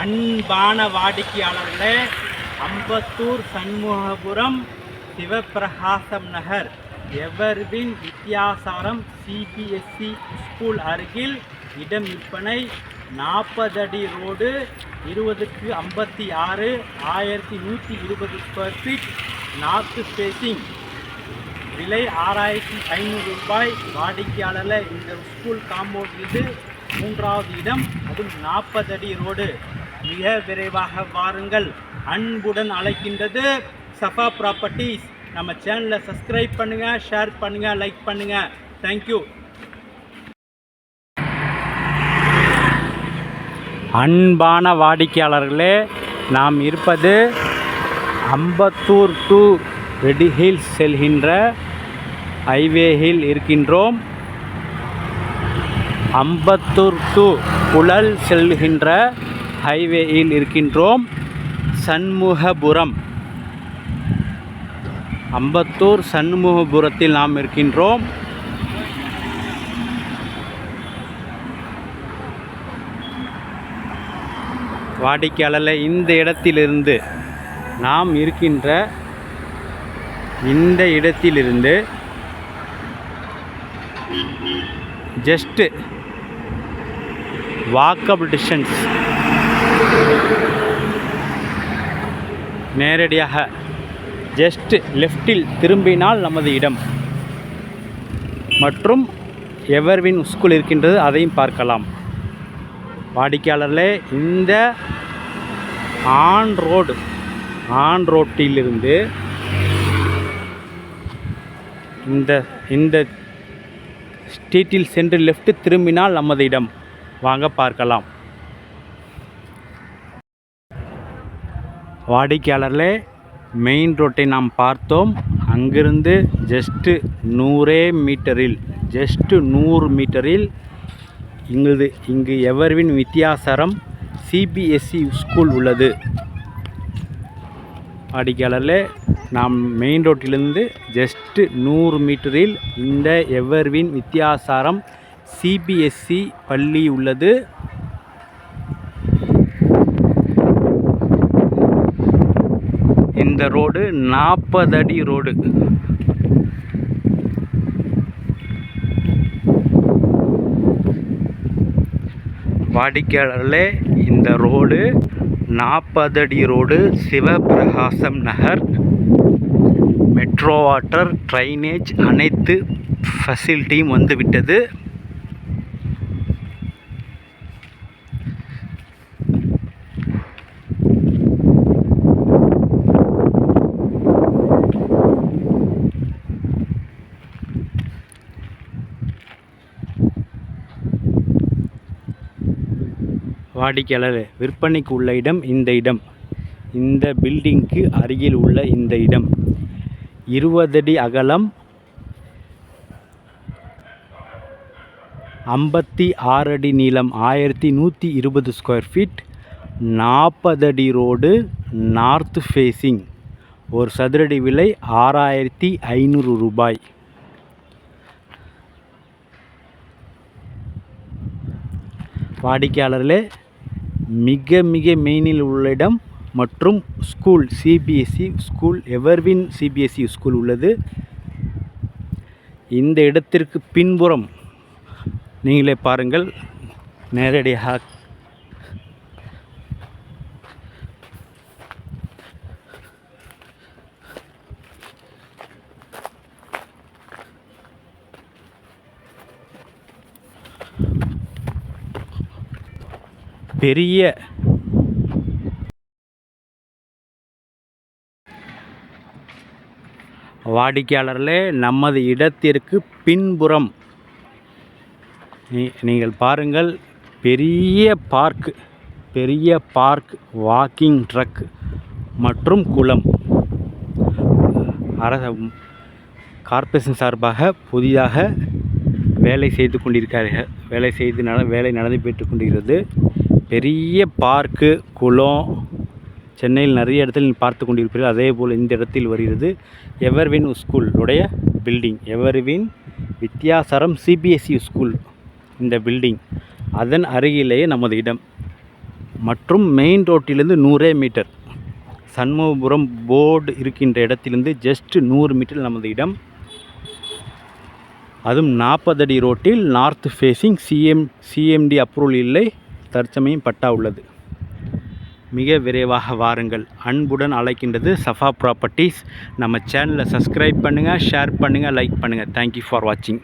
அன்பான வாடிக்கையாளர்களே, Ambattur Shanmugapuram Sivaprakasam Nagar Everwin Vidyashram CBSE school அருகில் இடம் விற்பனை 40 அடி ரோடு 20க்கு 56 1120 ஸ்கொயர் ஃபீட் நார்த் ஸ்பேசிங் விலை 6500 ரூபாய். வாடிக்கையாளரில் இந்த ஸ்கூல் காம்பவுண்ட் இது 3வது இடம், அதுவும் 40 அடி ரோடு. மிக விரைவாக வாருங்கள், அன்புடன் அழைக்கின்றது சஃபா ப்ராப்பர்ட்டிஸ். நம்ம சேனலை சப்ஸ்கிரைப் பண்ணுங்கள், ஷேர் பண்ணுங்கள், லைக் பண்ணுங்கள். தேங்க்யூ. அன்பான வாடிக்கையாளர்களே, நாம் இருப்பது அம்பத்தூர் டு ரெடி ஹில்ஸ் செல்கின்ற ஹைவேயில் இருக்கின்றோம். அம்பத்தூர் டு புழல் செல்கின்ற ஹைவேயில் இருக்கின்றோம். சண்முகபுரம், அம்பத்தூர் சண்முகபுரத்தில் நாம் இருக்கின்றோம். வாடிக்கையாளர் இந்த இடத்திலிருந்து நாம் இருக்கின்ற இந்த இடத்திலிருந்து ஜஸ்ட் வாக்கபிள் டிஸ்டன்ஸ், நேரடியாக ஜஸ்ட் லெஃப்டில் திரும்பினால் நமது இடம் மற்றும் எவர்வின் ஸ்கூல் இருக்கின்றது, அதையும் பார்க்கலாம். வாடிக்கையாளர்களே, இந்த ஆன் ரோட்டிலிருந்து இந்த ஸ்ட்ரீட்டில் சென்று லெஃப்ட் திரும்பினால் நமது இடம். வாங்க பார்க்கலாம். வாடிக்கையாளர்களே, மெயின் ரோட்டை நாம் பார்த்தோம். அங்கிருந்து ஜஸ்ட்டு 100 மீட்டரில் இங்கு எவர்வின் வித்தியாசாரம் சிபிஎஸ்இ ஸ்கூல் உள்ளது. வாடிக்கையாளர்களே, நாம் மெயின் ரோட்டிலிருந்து ஜஸ்ட்டு 100 மீட்டரில் இந்த எவர்வின் வித்தியாசாரம் சிபிஎஸ்இ பள்ளி உள்ளது. இந்த ரோடு 40 அடி ரோடு. வாடிக்கையாளர்களே, இந்த ரோடு 40 அடி ரோடு. சிவப்பிரகாசம் நகர். மெட்ரோ வாட்டர், ட்ரைனேஜ் அனைத்து ஃபெசிலிட்டியும் வந்துவிட்டது. வாடிக்கையாளர், விற்பனைக்கு உள்ள இடம் இந்த பில்டிங்க்கு அருகில் உள்ள இந்த இடம் 20 அடி அகலம், 56 அடி நீளம், 1120 ஸ்கொயர் ஃபீட், 40 அடி ரோடு, நார்த் ஃபேஸிங். ஒரு சதுரடி விலை 6500 ரூபாய். வாடிக்கையாளர்களே, மிக மெயினில் உள்ள இடம் மற்றும் school CBSE school, Everwin CBSE school உள்ளது. இந்த இடத்திற்கு பின்புறம் நீங்களே பாருங்கள், நேரடியாக பெரிய வாடிக்கையாளர்களே, நமது இடத்திற்கு பின்புறம் நீங்கள் பாருங்கள், பெரிய பார்க், வாக்கிங் ட்ரக் மற்றும் குளம். கார்ப்பரேஷன் சார்பாக புதிதாக வேலை செய்து கொண்டிருக்கிறார்கள். வேலை நடந்து பெற்று கொண்டிருக்கிறது. பெரிய பார்க்கு, குளம் சென்னையில் நிறைய இடத்தில் பார்த்து கொண்டிருப்பீர்கள். அதே போல் இந்த இடத்தில் வருகிறது எவர்வின் ஸ்கூல் உடைய building. Everwin Vidyashram CBSE school இந்த பில்டிங். அதன் அருகிலேயே நமது இடம். மற்றும் மெயின் ரோட்டிலிருந்து 100 மீட்டர். சண்முகபுரம் போர்டு இருக்கின்ற இடத்திலிருந்து ஜஸ்ட் 100 மீட்டர் நமது இடம். அதுவும் 40 அடி ரோட்டில் நார்த் ஃபேஸிங். சிஎம்டி அப்ரூவல் இல்லை, தற்சமயம் பட்டா உள்ளது. மிக விரைவாக வாருங்கள். அன்புடன் அழைக்கின்றது சஃபா ப்ராப்பர்ட்டிஸ். நம்ம சேனலை சப்ஸ்கிரைப் பண்ணுங்கள், ஷேர் பண்ணுங்கள், லைக் பண்ணுங்கள். தேங்க்யூ ஃபார் வாட்சிங்.